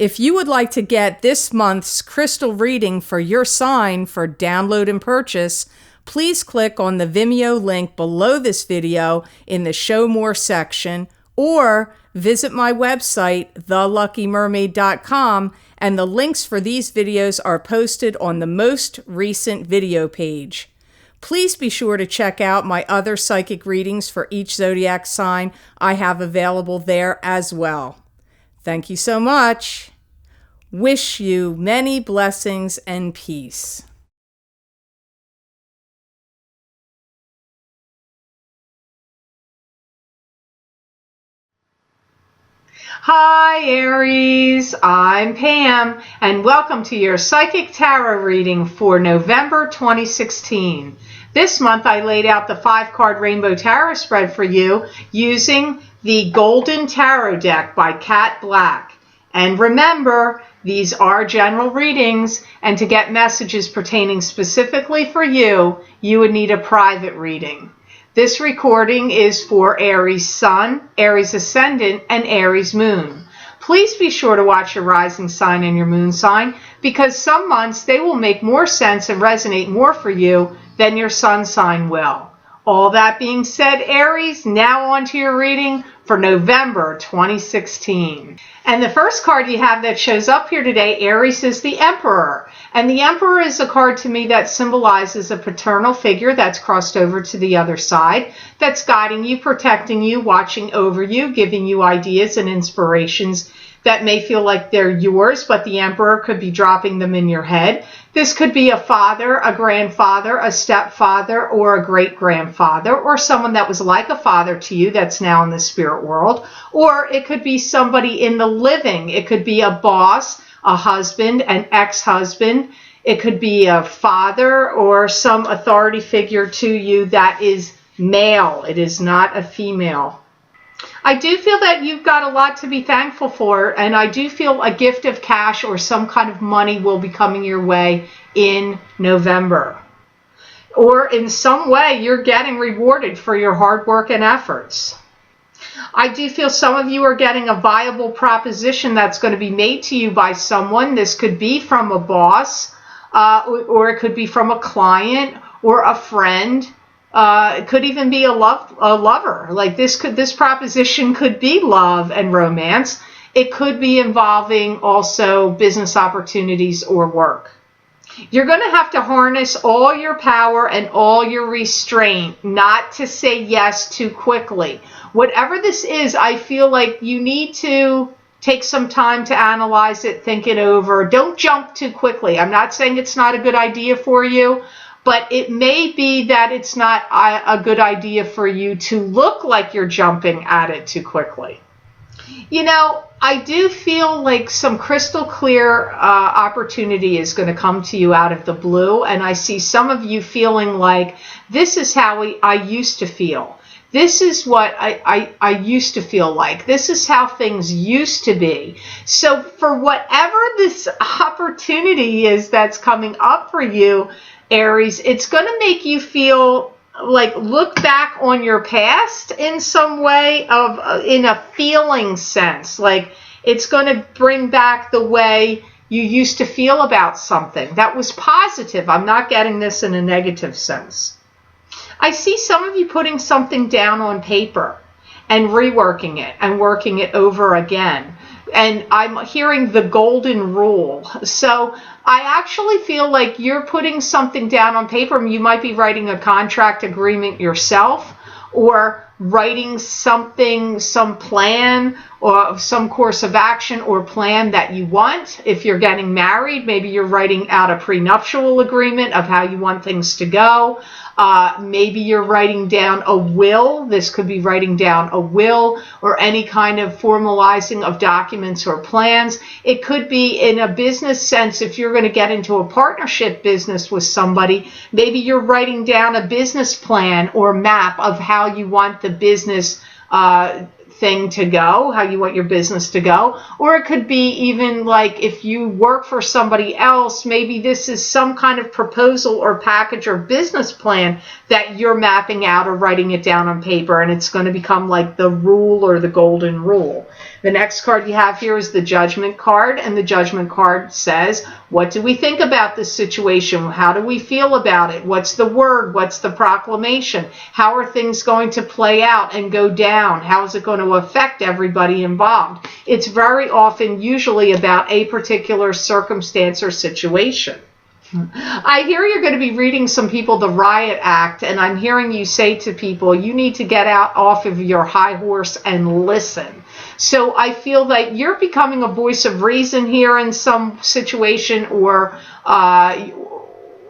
If you would like to get this month's crystal reading for your sign for download and purchase, please click on the Vimeo link below this video in the Show More section, or visit my website, theluckymermaid.com, and the links for these videos are posted on the most recent video page. Please be sure to check out my other psychic readings for each zodiac sign I have available there as well. Thank you so much. Wish you many blessings and peace. Hi Aries, I'm Pam, and welcome to your Psychic Tarot reading for November 2016. This month I laid out the 5-card Rainbow Tarot spread for you using the Golden Tarot deck by Kat Black. And remember, these are general readings, and to get messages pertaining specifically for you, you would need a private reading. This recording is for Aries Sun, Aries Ascendant, and Aries Moon. Please be sure to watch your rising sign and your moon sign, because some months they will make more sense and resonate more for you than your sun sign will. All that being said, Aries, now on to your reading for November 2016. And the first card you have that shows up here today, Aries, is the Emperor. And the Emperor is a card to me that symbolizes a paternal figure that's crossed over to the other side, that's guiding you, protecting you, watching over you, giving you ideas and inspirations that may feel like they're yours, but the Emperor could be dropping them in your head. This could be a father, a grandfather, a stepfather, or a great-grandfather, or someone that was like a father to you that's now in the spirit world. Or it could be somebody in the living. It could be a boss, a husband, an ex-husband. It could be a father or some authority figure to you that is male. It is not a female. I do feel that you've got a lot to be thankful for, and I do feel a gift of cash or some kind of money will be coming your way in November. Or in some way, you're getting rewarded for your hard work and efforts. I do feel some of you are getting a viable proposition that's going to be made to you by someone. This could be from a boss, or it could be from a client or a friend. It could even be a lover. Like this proposition could be love and romance. It could be involving also business opportunities or work. You're going to have to harness all your power and all your restraint not to say yes too quickly. Whatever this is, I feel like you need to take some time to analyze it, think it over. Don't jump too quickly. I'm not saying it's not a good idea for you, but it may be that it's not a good idea for you to look like you're jumping at it too quickly. You know, I do feel like some crystal clear opportunity is going to come to you out of the blue, and I see some of you feeling like this is how I used to feel. This is what I used to feel like. This is how things used to be. So for whatever this opportunity is that's coming up for you, Aries, it's going to make you feel like look back on your past in some way in a feeling sense. Like it's going to bring back the way you used to feel about something that was positive. I'm not getting this in a negative sense. I see some of you putting something down on paper and reworking it and working it over again. And I'm hearing the golden rule. So I actually feel like you're putting something down on paper. You might be writing a contract agreement yourself, or writing something, some plan or some course of action or plan that you want. If you're getting married, maybe you're writing out a prenuptial agreement of how you want things to go. Maybe you're writing down a will. This could be writing down a will or any kind of formalizing of documents or plans. It could be in a business sense. If you're going to get into a partnership business with somebody, maybe you're writing down a business plan or map of how you want the business thing to go, how you want your business to go. Or it could be even like if you work for somebody else, maybe this is some kind of proposal or package or business plan that you're mapping out or writing it down on paper, and it's going to become like the rule or the golden rule. The next card you have here is the Judgment card, and the Judgment card says, what do we think about this situation? How do we feel about it? What's the word? What's the proclamation? How are things going to play out and go down? How is it going to affect everybody involved? It's very often usually about a particular circumstance or situation. I hear you're going to be reading some people the Riot Act, and I'm hearing you say to people, you need to get out off of your high horse and listen. So I feel that you're becoming a voice of reason here in some situation, or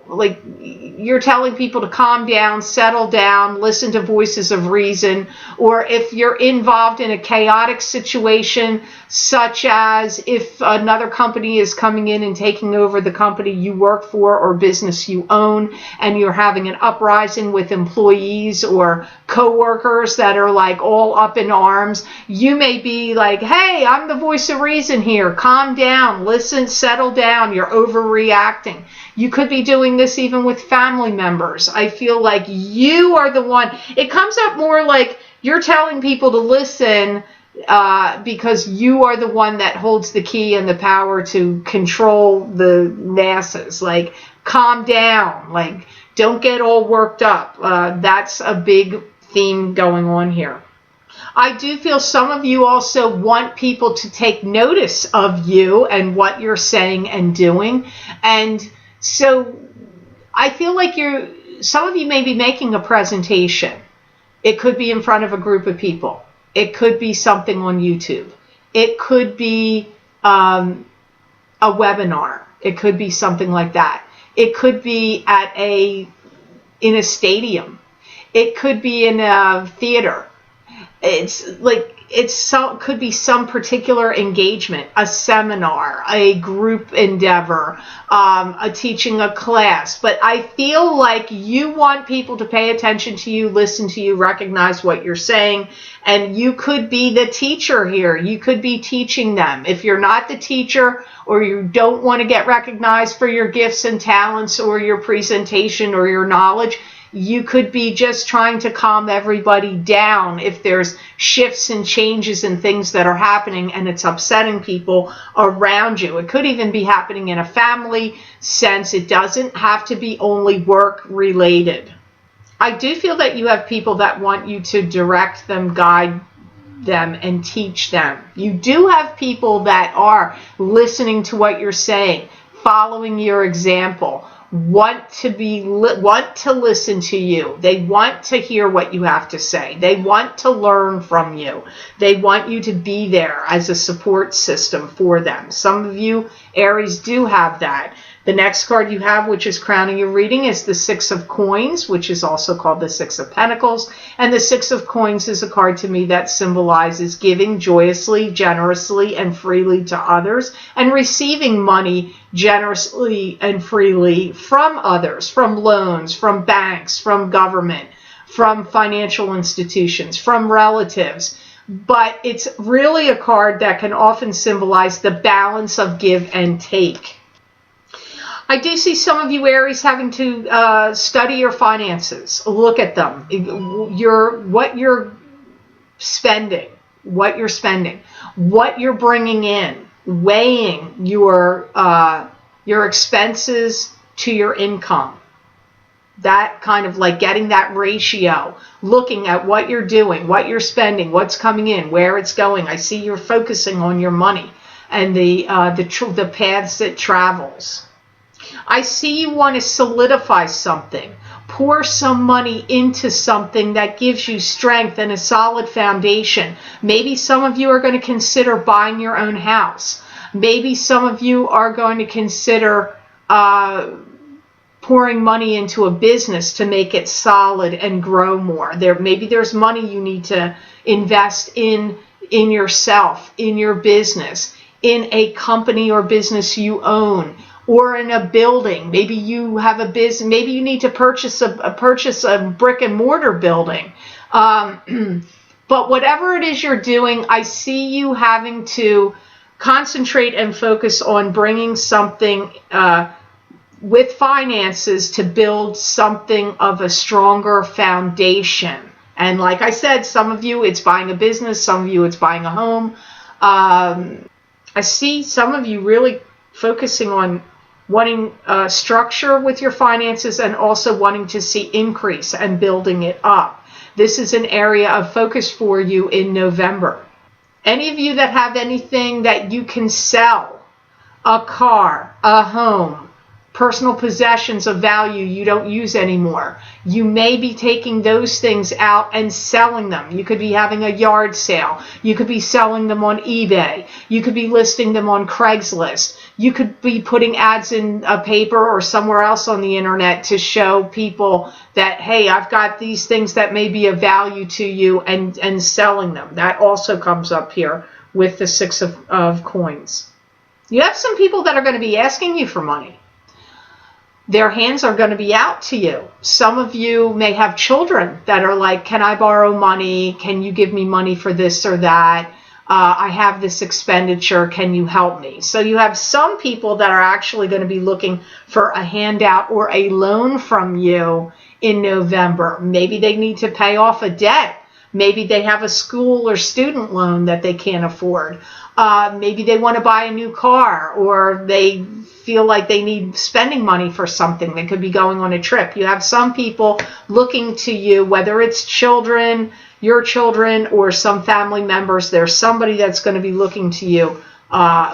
like you're telling people to calm down, settle down, listen to voices of reason. Or if you're involved in a chaotic situation, such as if another company is coming in and taking over the company you work for or business you own, and you're having an uprising with employees or co-workers that are like all up in arms, you may be like, hey, I'm the voice of reason here. Calm down, listen, settle down. You're overreacting. You could be doing this even with family members. I feel like you are the one. It comes up more like you're telling people to listen because you are the one that holds the key and the power to control the masses. Like, calm down. Like, don't get all worked up. That's a big theme going on here. I do feel some of you also want people to take notice of you and what you're saying and doing. And so I feel like some of you may be making a presentation. It could be in front of a group of people. It could be something on YouTube. It could be a webinar. It could be something like that. It could be in a stadium. It could be in a theater. Could be some particular engagement, a seminar, a group endeavor, teaching a class. But I feel like you want people to pay attention to you, listen to you, recognize what you're saying. And you could be the teacher here. You could be teaching them. If you're not the teacher, or you don't want to get recognized for your gifts and talents or your presentation or your knowledge, you could be just trying to calm everybody down if there's shifts and changes and things that are happening and it's upsetting people around you. It could even be happening in a family sense. It doesn't have to be only work related. I do feel that you have people that want you to direct them, guide them, and teach them. You do have people that are listening to what you're saying, following your example, want to listen to you. They want to hear what you have to say. They want to learn from you. They want you to be there as a support system for them. Some of you Aries do have that. The next card you have, which is crowning your reading, is the Six of Coins, which is also called the Six of Pentacles. And the Six of Coins is a card to me that symbolizes giving joyously, generously, and freely to others, and receiving money generously and freely from others, from loans, from banks, from government, from financial institutions, from relatives. But it's really a card that can often symbolize the balance of give and take. I do see some of you Aries having to study your finances, look at them, what you're spending, what you're bringing in, weighing your expenses to your income. That kind of like getting that ratio, looking at what you're doing, what you're spending, what's coming in, where it's going. I see you're focusing on your money and the paths it travels. I see you want to solidify something, pour some money into something that gives you strength and a solid foundation. Maybe some of you are going to consider buying your own house. Maybe some of you are going to consider pouring money into a business to make it solid and grow more. Maybe there's money you need to invest in yourself, in your business, in a company or business you own, or in a building. Maybe you have a business. Maybe you need to purchase a brick and mortar building. But whatever it is you're doing, I see you having to concentrate and focus on bringing something with finances to build something of a stronger foundation. And like I said, some of you it's buying a business, some of you it's buying a home. I see some of you really focusing on wanting structure with your finances and also wanting to see increase and building it up. This is an area of focus for you in November. Any of you that have anything that you can sell, a car, a home, personal possessions of value you don't use anymore, you may be taking those things out and selling them. You could be having a yard sale. You could be selling them on eBay. You could be listing them on Craigslist. You could be putting ads in a paper or somewhere else on the internet to show people that, hey, I've got these things that may be of value to you, and selling them. That also comes up here with the Six of Coins. You have some people that are going to be asking you for money. Their hands are going to be out to you. Some of you may have children that are like, can I borrow money? Can you give me money for this or that? I have this expenditure. Can you help me? So you have some people that are actually going to be looking for a handout or a loan from you in November. Maybe they need to pay off a debt. Maybe they have a school or student loan that they can't afford. Maybe they want to buy a new car, or they feel like they need spending money for something. They could be going on a trip. You have some people looking to you, whether it's children, your children, or some family members. There's somebody that's going to be looking to you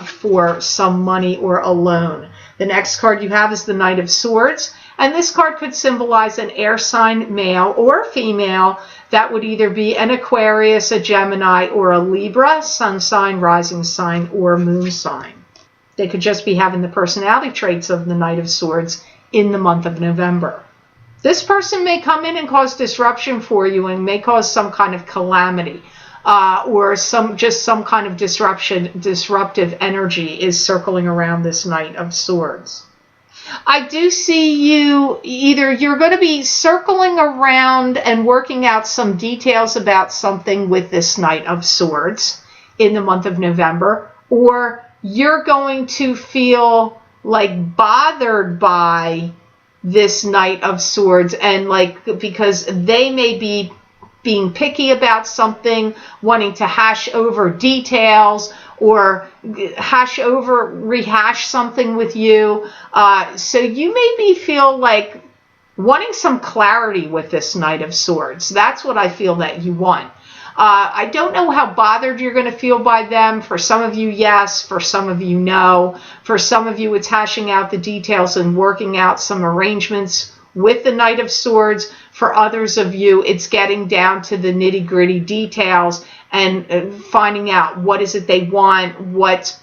for some money or a loan. The next card you have is the Knight of Swords. And this card could symbolize an air sign, male or female. That would either be an Aquarius, a Gemini, or a Libra, sun sign, rising sign, or moon sign. They could just be having the personality traits of the Knight of Swords in the month of November. This person may come in and cause disruption for you and may cause some kind of calamity, or some kind of disruptive energy is circling around this Knight of Swords. I do see you, either you're going to be circling around and working out some details about something with this Knight of Swords in the month of November, or you're going to feel like bothered by this Knight of Swords, and like, because they may be being picky about something, wanting to hash over details or rehash something with you. So you maybe feel like wanting some clarity with this Knight of Swords. That's what I feel that you want. I don't know how bothered you're going to feel by them. For some of you, yes. For some of you, no. For some of you, it's hashing out the details and working out some arrangements with the Knight of Swords. For others of you, it's getting down to the nitty-gritty details and finding out what is it they want, what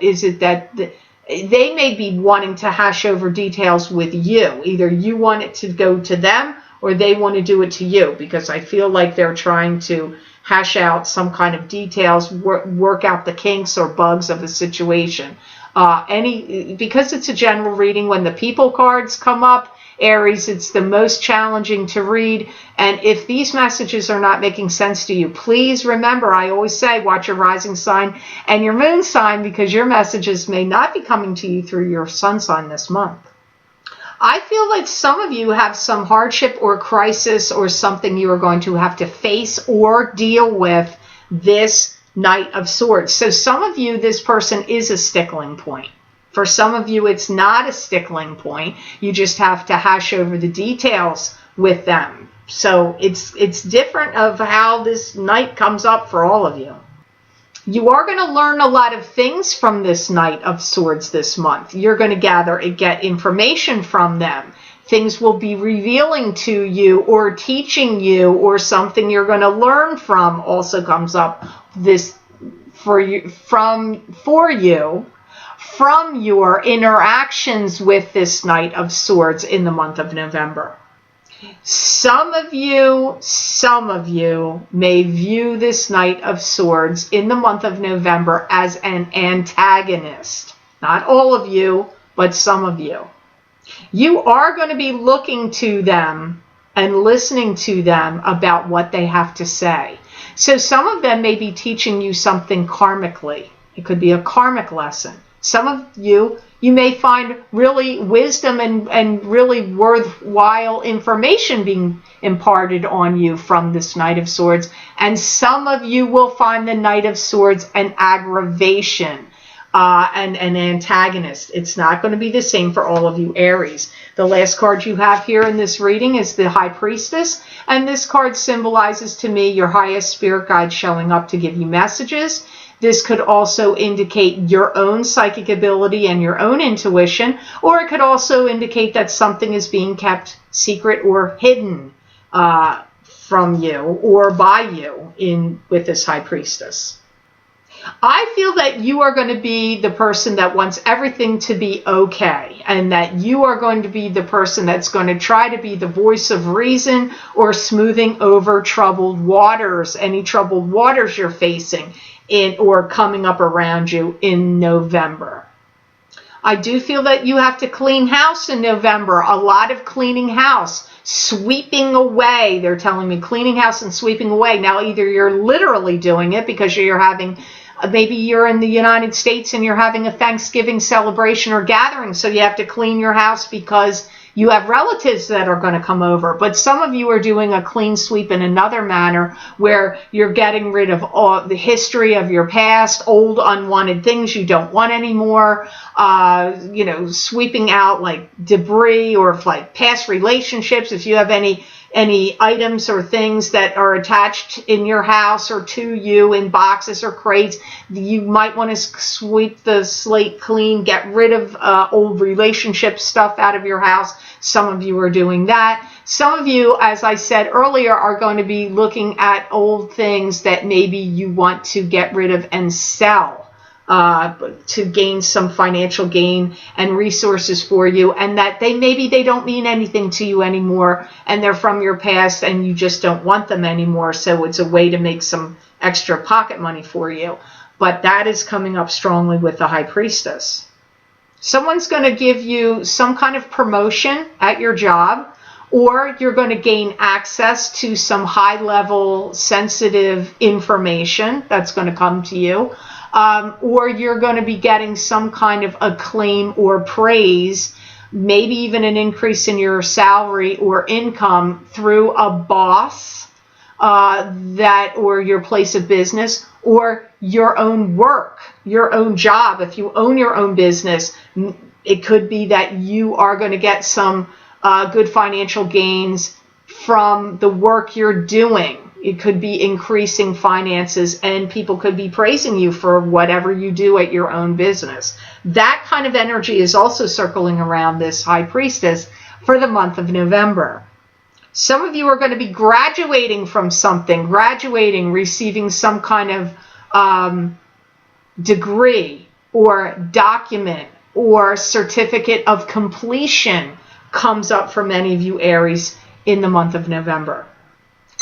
is it that they may be wanting to hash over details with you. Either you want it to go to them or they want to do it to you, because I feel like they're trying to hash out some kind of details, work out the kinks or bugs of the situation. Because it's a general reading, when the people cards come up, Aries, it's the most challenging to read. And if these messages are not making sense to you, please remember, I always say, watch your rising sign and your moon sign, because your messages may not be coming to you through your sun sign this month. I feel like some of you have some hardship or crisis or something you are going to have to face or deal with this Knight of Swords. So some of you, this person is a stickling point. For some of you, it's not a stickling point. You just have to hash over the details with them. So it's different of how this Knight comes up for all of you. You are going to learn a lot of things from this Knight of Swords this month. You're going to get information from them. Things will be revealing to you or teaching you, or something you're going to learn from also comes up this for you from your interactions with this Knight of Swords in the month of November. Some of you may view this Knight of Swords in the month of November as an antagonist. Not all of you, but some of you. You are going to be looking to them and listening to them about what they have to say. So some of them may be teaching you something karmically. It could be a karmic lesson. Some of you You may find really wisdom and really worthwhile information being imparted on you from this Knight of Swords. And some of you will find the Knight of Swords an aggravation, and an antagonist. It's not going to be the same for all of you Aries. The last card you have here in this reading is the High Priestess. And this card symbolizes to me your highest spirit guide showing up to give you messages. This could also indicate your own psychic ability and your own intuition, or it could also indicate that something is being kept secret or hidden from you or by you with this High Priestess. I feel that you are going to be the person that wants everything to be okay, and that you are going to be the person that's going to try to be the voice of reason or smoothing over troubled waters, any troubled waters you're facing or coming up around you in November. I do feel that you have to clean house in November. A lot of cleaning house, sweeping away. They're telling me cleaning house and sweeping away. Now, either you're literally doing it because you're having, maybe you're in the United States and you're having a Thanksgiving celebration or gathering, so you have to clean your house because you have relatives that are going to come over. But some of you are doing a clean sweep in another manner where you're getting rid of all the history of your past, old unwanted things you don't want anymore, sweeping out like debris or like past relationships. If you have any items or things that are attached in your house or to you in boxes or crates, you might want to sweep the slate clean, get rid of old relationship stuff out of your house. Some of you are doing that. Some of you, as I said earlier, are going to be looking at old things that maybe you want to get rid of and sell to gain some financial gain and resources for you, and that maybe they don't mean anything to you anymore, and they're from your past and you just don't want them anymore, so it's a way to make some extra pocket money for you. But that is coming up strongly with the High Priestess. Someone's going to give you some kind of promotion at your job, or you're going to gain access to some high-level sensitive information that's going to come to you. Or you're going to be getting some kind of acclaim or praise, maybe even an increase in your salary or income through a boss or your place of business, or your own work, your own job. If you own your own business, it could be that you are going to get some good financial gains from the work you're doing. It could be increasing finances, and people could be praising you for whatever you do at your own business. That kind of energy is also circling around this High Priestess for the month of November. Some of you are going to be graduating from something, receiving some kind of degree or document or certificate of completion comes up for many of you Aries in the month of November.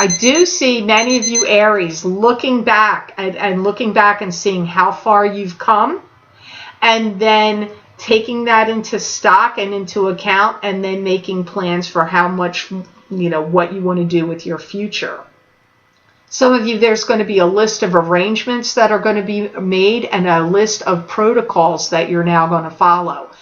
I do see many of you Aries looking back and seeing how far you've come, and then taking that into stock and into account, and then making plans for how much, what you want to do with your future. Some of you, there's going to be a list of arrangements that are going to be made and a list of protocols that you're now going to follow.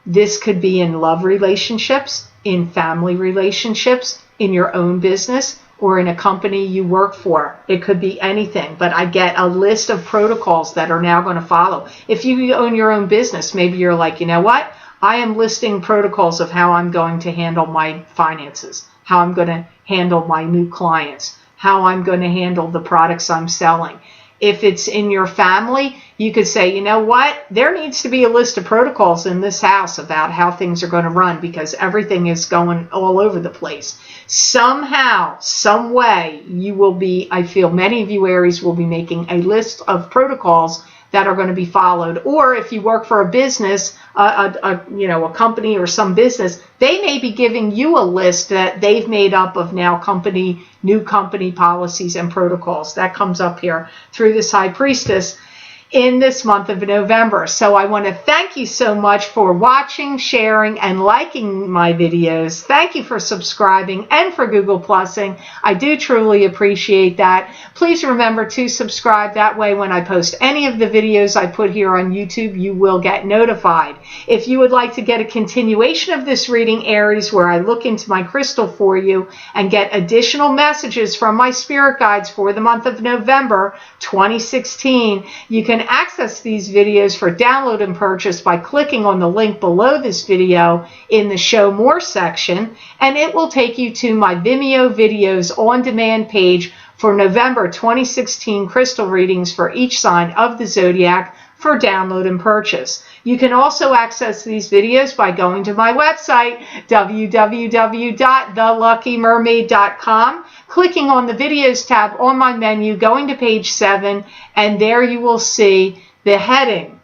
This could be in love relationships, in family relationships, in your own business, or in a company you work for. It could be anything, but I get a list of protocols that are now going to follow. If you own your own business, maybe you're like, you know what? I am listing protocols of how I'm going to handle my finances, how I'm going to handle my new clients, how I'm going to handle the products I'm selling. If it's in your family, you could say, you know what? There needs to be a list of protocols in this house about how things are going to run, because everything is going all over the place. Somehow, some way, you will be, I feel many of you Aries will be making a list of protocols that are going to be followed. Or if you work for a business, a company or some business, they may be giving you a list that they've made up of now new company policies and protocols. That comes up here through this High Priestess. in this month of November. So I want to thank you so much for watching, sharing, and liking my videos. Thank you for subscribing and for Google Plusing. I do truly appreciate that. Please remember to subscribe. That way when I post any of the videos I put here on YouTube, you will get notified. If you would like to get a continuation of this reading, Aries, where I look into my crystal for you and get additional messages from my spirit guides for the month of November 2016, you can access these videos for download and purchase by clicking on the link below this video in the Show More section, and it will take you to my Vimeo videos on demand page for November 2016 crystal readings for each sign of the zodiac for download and purchase. You can also access these videos by going to my website, www.theluckymermaid.com, clicking on the videos tab on my menu, going to page 7, and there you will see the heading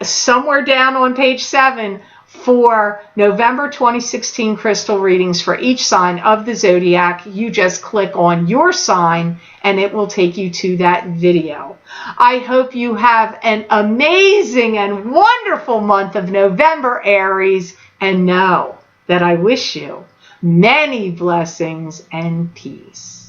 somewhere down on page 7 for November 2016 crystal readings for each sign of the zodiac. You just click on your sign and it will take you to that video. I hope you have an amazing and wonderful month of November, Aries, and know that I wish you many blessings and peace.